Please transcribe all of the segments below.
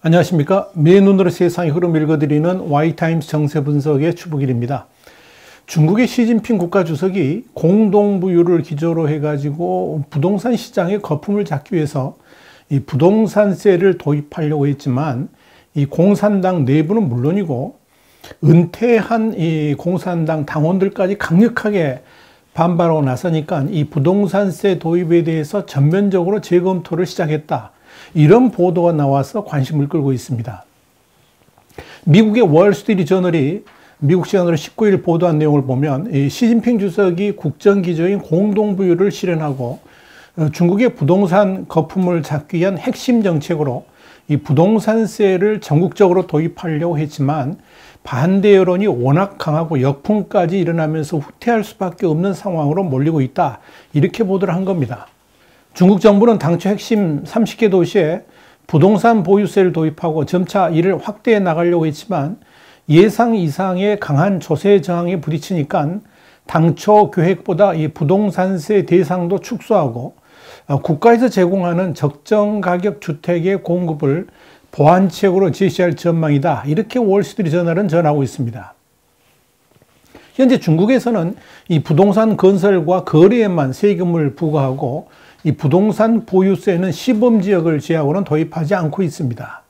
안녕하십니까. 맨눈으로 세상의 흐름 읽어드리는 Y타임스 정세분석의 추부길입니다. 중국의 시진핑 국가주석이 공동부유를 기조로 해가지고 부동산 시장의 거품을 잡기 위해서 이 부동산세를 도입하려고 했지만 이 공산당 내부는 물론이고 은퇴한 이 공산당 당원들까지 강력하게 반발하고 나서니까 이 부동산세 도입에 대해서 전면적으로 재검토를 시작했다. 이런 보도가 나와서 관심을 끌고 있습니다. 미국의 월스트리트저널이 미국 시간으로 19일 보도한 내용을 보면 시진핑 주석이 국정기조인 공동부유를 실현하고 중국의 부동산 거품을 잡기 위한 핵심 정책으로 이 부동산세를 전국적으로 도입하려고 했지만 반대 여론이 워낙 강하고 역풍까지 일어나면서 후퇴할 수밖에 없는 상황으로 몰리고 있다. 이렇게 보도를 한 겁니다. 중국 정부는 당초 핵심 30개 도시에 부동산 보유세를 도입하고 점차 이를 확대해 나가려고 했지만 예상 이상의 강한 조세 저항에 부딪히니까 당초 계획보다 이 부동산세 대상도 축소하고 국가에서 제공하는 적정 가격 주택의 공급을 보완책으로 제시할 전망이다. 이렇게 월스트리트저널은 전하고 있습니다. 현재 중국에서는 이 부동산 건설과 거래에만 세금을 부과하고 이 부동산 보유세는 시범지역을 제하고는 도입하지 않고 있습니다.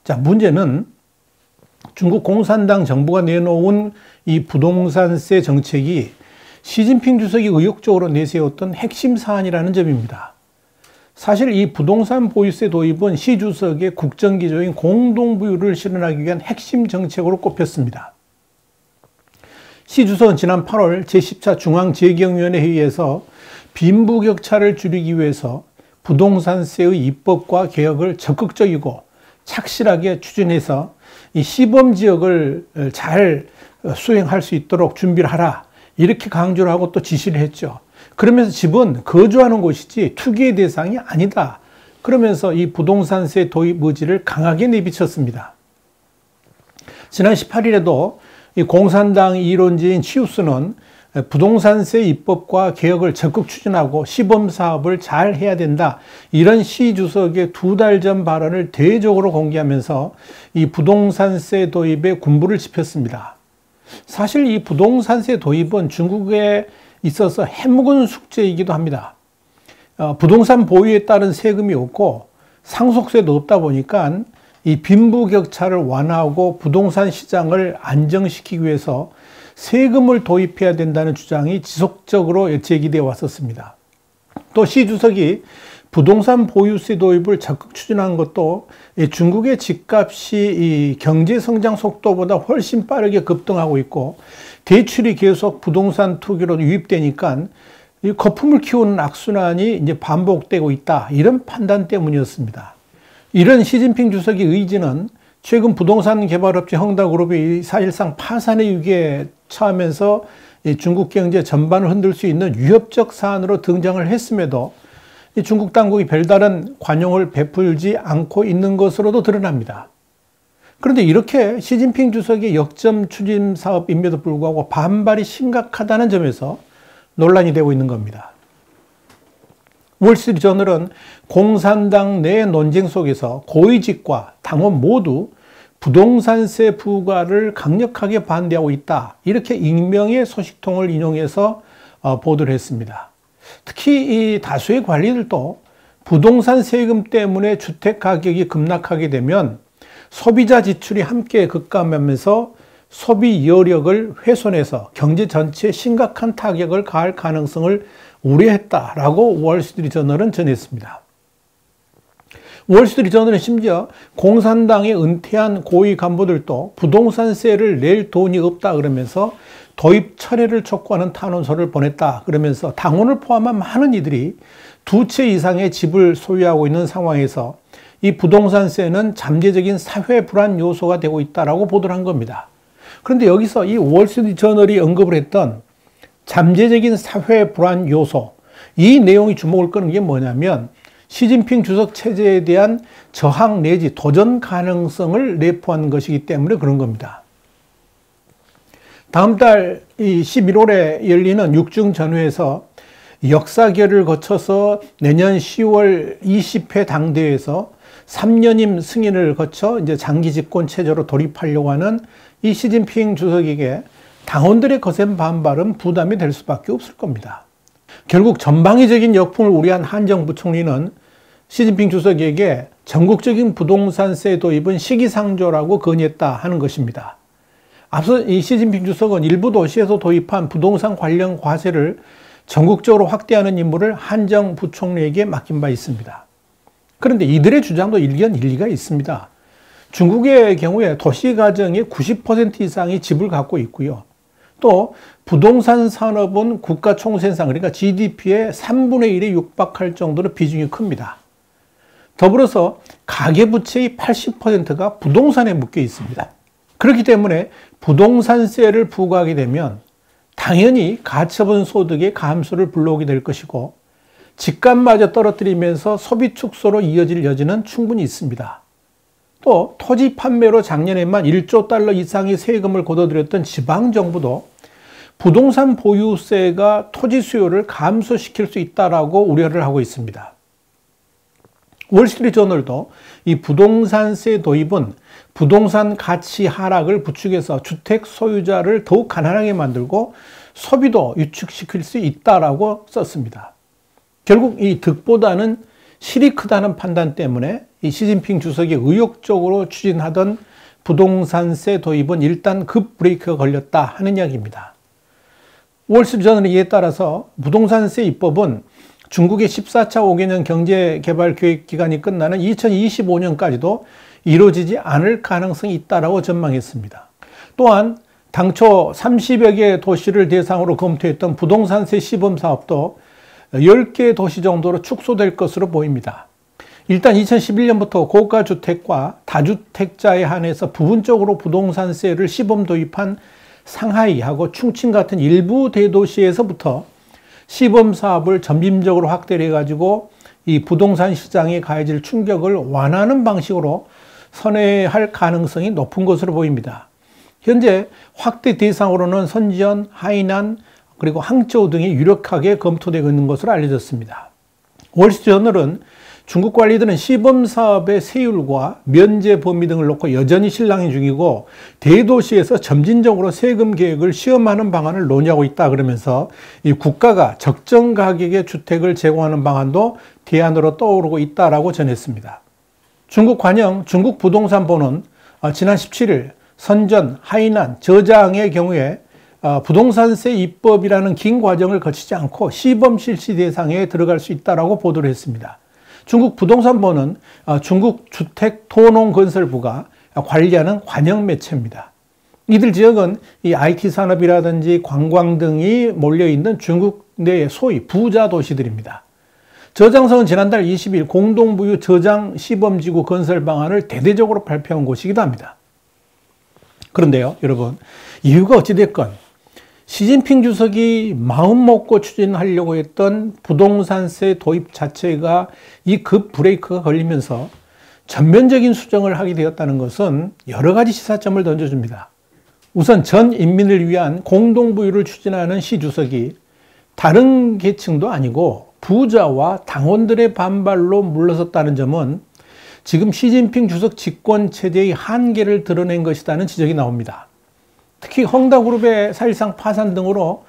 자, 문제는 중국 공산당 정부가 내놓은 이 부동산세 정책이 시진핑 주석이 의욕적으로 내세웠던 핵심 사안이라는 점입니다. 사실 이 부동산 보유세 도입은 시 주석의 국정기조인 공동부유를 실현하기 위한 핵심 정책으로 꼽혔습니다. 시 주석은 지난 8월 제10차 중앙재경위원회 회의에서 빈부격차를 줄이기 위해서 부동산세의 입법과 개혁을 적극적이고 착실하게 추진해서 이 시범지역을 잘 수행할 수 있도록 준비를 하라. 이렇게 강조를 하고 또 지시를 했죠. 그러면서 집은 거주하는 곳이지 투기의 대상이 아니다. 그러면서 이 부동산세 도입 의지를 강하게 내비쳤습니다. 지난 18일에도 이 공산당 이론지인 치우스는 부동산세 입법과 개혁을 적극 추진하고 시범사업을 잘 해야 된다. 이런 시 주석의 2달 전 발언을 대외적으로 공개하면서 이 부동산세 도입에 군부를 지폈습니다. 사실 이 부동산세 도입은 중국에 있어서 해묵은 숙제이기도 합니다. 부동산 보유에 따른 세금이 없고 상속세도 없다 보니까 이 빈부격차를 완화하고 부동산 시장을 안정시키기 위해서 세금을 도입해야 된다는 주장이 지속적으로 제기되어 왔었습니다. 또 시 주석이 부동산 보유세 도입을 적극 추진한 것도 중국의 집값이 이 경제 성장 속도보다 훨씬 빠르게 급등하고 있고 대출이 계속 부동산 투기로 유입되니까 이 거품을 키우는 악순환이 이제 반복되고 있다. 이런 판단 때문이었습니다. 이런 시진핑 주석의 의지는 최근 부동산 개발업체 헝다그룹이 사실상 파산의 위기에 처하면서 중국 경제 전반을 흔들 수 있는 위협적 사안으로 등장을 했음에도 중국 당국이 별다른 관용을 베풀지 않고 있는 것으로도 드러납니다. 그런데 이렇게 시진핑 주석의 역점 추진 사업임에도 불구하고 반발이 심각하다는 점에서 논란이 되고 있는 겁니다. 월스트리트저널은 공산당 내 논쟁 속에서 고위직과 당원 모두 부동산세 부과를 강력하게 반대하고 있다. 이렇게 익명의 소식통을 인용해서 보도를 했습니다. 특히 이 다수의 관리들도 부동산 세금 때문에 주택 가격이 급락하게 되면 소비자 지출이 함께 급감하면서 소비 여력을 훼손해서 경제 전체에 심각한 타격을 가할 가능성을 우려했다라고 월스트리트저널은 전했습니다. 월스트리트저널은 심지어 공산당의 은퇴한 고위 간부들도 부동산세를 낼 돈이 없다 그러면서 도입 철회를 촉구하는 탄원서를 보냈다 그러면서 당원을 포함한 많은 이들이 2채 이상의 집을 소유하고 있는 상황에서 이 부동산세는 잠재적인 사회 불안 요소가 되고 있다라고 보도를 한 겁니다. 그런데 여기서 이 월스트리트저널이 언급을 했던 잠재적인 사회 불안 요소, 이 내용이 주목을 끄는 게 뭐냐면 시진핑 주석 체제에 대한 저항 내지 도전 가능성을 내포한 것이기 때문에 그런 겁니다. 다음 달 11월에 열리는 6중 전후에서 역사결을 거쳐서 내년 10월 20회 당대회에서 3년임 승인을 거쳐 이제 장기 집권 체제로 돌입하려고 하는 이 시진핑 주석에게 당원들의 거센 반발은 부담이 될 수밖에 없을 겁니다. 결국 전방위적인 역풍을 우려한 한 정부 총리는 시진핑 주석에게 전국적인 부동산세 도입은 시기상조라고 건의했다 하는 것입니다. 앞서 이 시진핑 주석은 일부 도시에서 도입한 부동산 관련 과세를 전국적으로 확대하는 임무를 한정 부총리에게 맡긴 바 있습니다. 그런데 이들의 주장도 일리가 있습니다. 중국의 경우에 도시 가정의 90% 이상이 집을 갖고 있고요. 또 부동산 산업은 국가 총생산, 그러니까 GDP의 3분의 1에 육박할 정도로 비중이 큽니다. 더불어서 가계부채의 80%가 부동산에 묶여 있습니다. 그렇기 때문에 부동산세를 부과하게 되면 당연히 가처분 소득의 감소를 불러오게 될 것이고 집값마저 떨어뜨리면서 소비 축소로 이어질 여지는 충분히 있습니다. 또 토지 판매로 작년에만 1조 달러 이상의 세금을 걷어들였던 지방정부도 부동산 보유세가 토지 수요를 감소시킬 수 있다라고 우려를 하고 있습니다. 월스트리트저널도 이 부동산세 도입은 부동산 가치 하락을 부추겨서 주택 소유자를 더욱 가난하게 만들고 소비도 위축시킬 수 있다라고 썼습니다. 결국 이 득보다는 실이 크다는 판단 때문에 이 시진핑 주석이 의욕적으로 추진하던 부동산세 도입은 일단 급 브레이크가 걸렸다 하는 이야기입니다. 월스트리트저널은 이에 따라서 부동산세 입법은 중국의 14차 5개년 경제개발계획 기간이 끝나는 2025년까지도 이루어지지 않을 가능성이 있다고 전망했습니다. 또한 당초 30여 개 도시를 대상으로 검토했던 부동산세 시범 사업도 10개 도시 정도로 축소될 것으로 보입니다. 일단 2011년부터 고가주택과 다주택자에 한해서 부분적으로 부동산세를 시범 도입한 상하이하고 충칭 같은 일부 대도시에서부터 시범 사업을 점진적으로 확대를 해가지고 이 부동산 시장에 가해질 충격을 완화하는 방식으로 선회할 가능성이 높은 것으로 보입니다. 현재 확대 대상으로는 선전, 하이난, 그리고 항저우 등이 유력하게 검토되고 있는 것으로 알려졌습니다. 월스트리트저널은 중국 관리들은 시범 사업의 세율과 면제 범위 등을 놓고 여전히 실랑이 중이고 대도시에서 점진적으로 세금 계획을 시험하는 방안을 논의하고 있다 그러면서 이 국가가 적정 가격의 주택을 제공하는 방안도 대안으로 떠오르고 있다라고 전했습니다. 중국 관영 중국부동산보는 지난 17일 선전, 하이난, 저장의 경우에 부동산세 입법이라는 긴 과정을 거치지 않고 시범 실시 대상에 들어갈 수 있다라고 보도를 했습니다. 중국 부동산보는 중국 주택토농건설부가 관리하는 관영 매체입니다. 이들 지역은 이 IT 산업이라든지 관광 등이 몰려있는 중국 내의 소위 부자 도시들입니다. 저장성은 지난달 20일 공동부유 저장 시범지구 건설 방안을 대대적으로 발표한 곳이기도 합니다. 그런데요, 여러분, 이유가 어찌됐건 시진핑 주석이 마음 먹고 추진하려고 했던 부동산세 도입 자체가 이 급 브레이크가 걸리면서 전면적인 수정을 하게 되었다는 것은 여러 가지 시사점을 던져줍니다. 우선 전 인민을 위한 공동부유를 추진하는 시 주석이 다른 계층도 아니고 부자와 당원들의 반발로 물러섰다는 점은 지금 시진핑 주석 집권 체제의 한계를 드러낸 것이라는 지적이 나옵니다. 특히 헝다그룹의 사실상 파산 등으로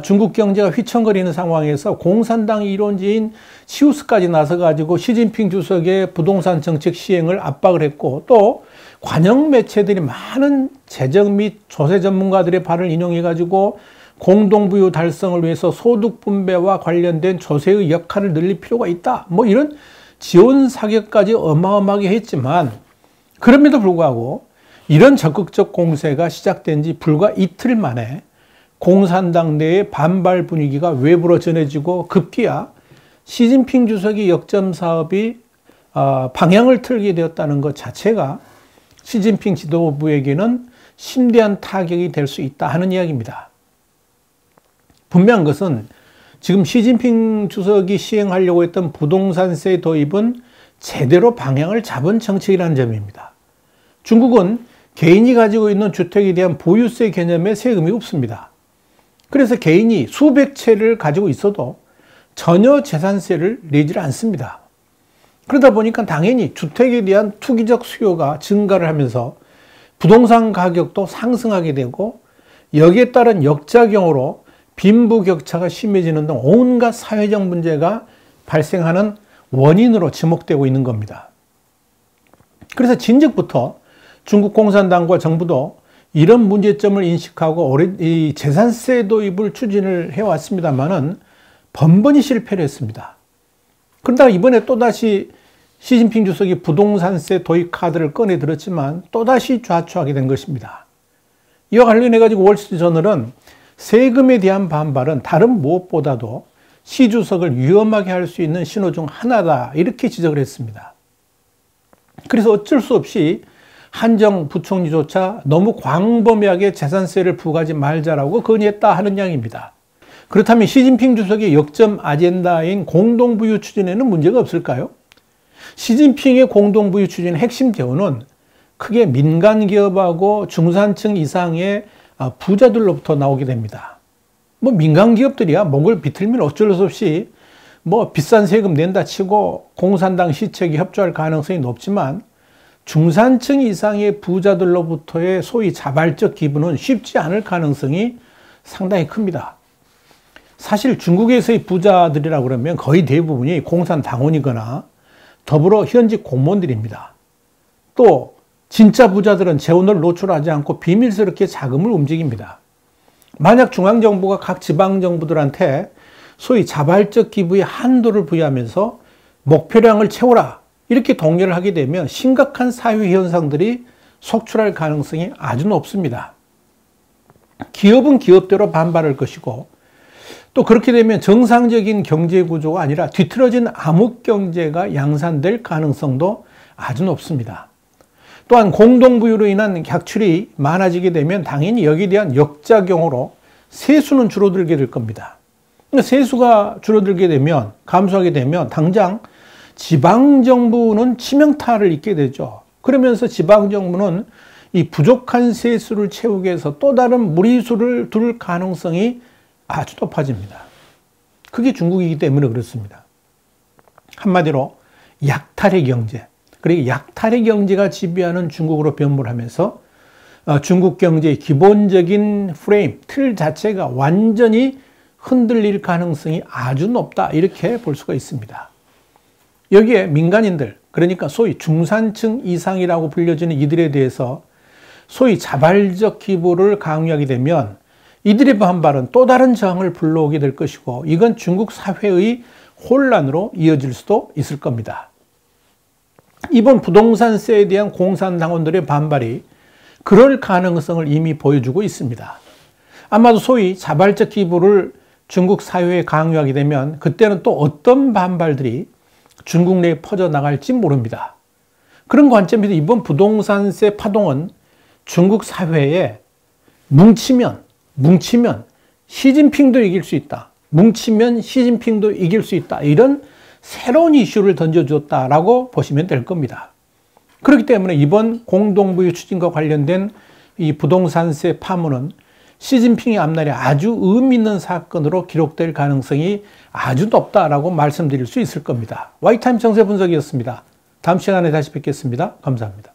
중국 경제가 휘청거리는 상황에서 공산당 이론지인 시우스까지 나서가지고 시진핑 주석의 부동산 정책 시행을 압박을 했고 또 관영 매체들이 많은 재정 및 조세 전문가들의 발을 인용해가지고 공동부유 달성을 위해서 소득 분배와 관련된 조세의 역할을 늘릴 필요가 있다. 뭐 이런 지원 사격까지 어마어마하게 했지만 그럼에도 불구하고 이런 적극적 공세가 시작된 지 불과 이틀 만에 공산당 내의 반발 분위기가 외부로 전해지고 급기야 시진핑 주석의 역점 사업이 방향을 틀게 되었다는 것 자체가 시진핑 지도부에게는 심대한 타격이 될 수 있다 하는 이야기입니다. 분명한 것은 지금 시진핑 주석이 시행하려고 했던 부동산세 도입은 제대로 방향을 잡은 정책이라는 점입니다. 중국은 개인이 가지고 있는 주택에 대한 보유세 개념에 세금이 없습니다. 그래서 개인이 수백 채를 가지고 있어도 전혀 재산세를 내지 않습니다. 그러다 보니까 당연히 주택에 대한 투기적 수요가 증가를 하면서 부동산 가격도 상승하게 되고 여기에 따른 역작용으로 빈부격차가 심해지는 등 온갖 사회적 문제가 발생하는 원인으로 지목되고 있는 겁니다. 그래서 진즉부터 중국 공산당과 정부도 이런 문제점을 인식하고 오래 이 재산세 도입을 추진을 해왔습니다만은 번번이 실패를 했습니다. 그러다가 이번에 또다시 시진핑 주석이 부동산세 도입 카드를 꺼내 들었지만 또다시 좌초하게 된 것입니다. 이와 관련해 가지고 월스트리트저널은 세금에 대한 반발은 다른 무엇보다도 시 주석을 위험하게 할 수 있는 신호 중 하나다 이렇게 지적을 했습니다. 그래서 어쩔 수 없이 한정 부총리조차 너무 광범위하게 재산세를 부과하지 말자라고 건의했다 하는 양입니다. 그렇다면 시진핑 주석의 역점 아젠다인 공동부유 추진에는 문제가 없을까요? 시진핑의 공동부유 추진의 핵심 개요는 크게 민간기업하고 중산층 이상의 부자들로부터 나오게 됩니다. 민간기업들이야 목을 비틀면 어쩔 수 없이 비싼 세금 낸다 치고 공산당 시책에 협조할 가능성이 높지만 중산층 이상의 부자들로부터의 소위 자발적 기부는 쉽지 않을 가능성이 상당히 큽니다. 사실 중국에서의 부자들이라고 그러면 거의 대부분이 공산당원이거나 더불어 현직 공무원들입니다. 또 진짜 부자들은 재원을 노출하지 않고 비밀스럽게 자금을 움직입니다. 만약 중앙정부가 각 지방정부들한테 소위 자발적 기부의 한도를 부여하면서 목표량을 채워라 이렇게 독려를 하게 되면 심각한 사회 현상들이 속출할 가능성이 아주 높습니다. 기업은 기업대로 반발할 것이고 또 그렇게 되면 정상적인 경제 구조가 아니라 뒤틀어진 암흑경제가 양산될 가능성도 아주 높습니다. 또한 공동부유로 인한 객출이 많아지게 되면 당연히 여기에 대한 역작용으로 세수는 줄어들게 될 겁니다. 세수가 줄어들게 되면 감소하게 되면 당장 지방정부는 치명타를 입게 되죠. 그러면서 지방정부는 이 부족한 세수를 채우기 위해서 또 다른 무리수를 둘 가능성이 아주 높아집니다. 그게 중국이기 때문에 그렇습니다. 한마디로 약탈의 경제, 그리고 약탈의 경제가 지배하는 중국으로 변모를 하면서 중국 경제의 기본적인 프레임, 틀 자체가 완전히 흔들릴 가능성이 아주 높다 이렇게 볼 수가 있습니다. 여기에 민간인들, 그러니까 소위 중산층 이상이라고 불려지는 이들에 대해서 소위 자발적 기부를 강요하게 되면 이들의 반발은 또 다른 저항을 불러오게 될 것이고 이건 중국 사회의 혼란으로 이어질 수도 있을 겁니다. 이번 부동산세에 대한 공산당원들의 반발이 그럴 가능성을 이미 보여주고 있습니다. 아마도 소위 자발적 기부를 중국 사회에 강요하게 되면 그때는 또 어떤 반발들이 중국 내에 퍼져나갈지 모릅니다. 그런 관점에서 이번 부동산세 파동은 중국 사회에 뭉치면 시진핑도 이길 수 있다. 뭉치면 시진핑도 이길 수 있다. 이런 새로운 이슈를 던져주었다라고 보시면 될 겁니다. 그렇기 때문에 이번 공동부유 추진과 관련된 이 부동산세 파문은 시진핑의 앞날에 아주 의미 있는 사건으로 기록될 가능성이 아주 높다라고 말씀드릴 수 있을 겁니다. 와이타임 정세 분석이었습니다. 다음 시간에 다시 뵙겠습니다. 감사합니다.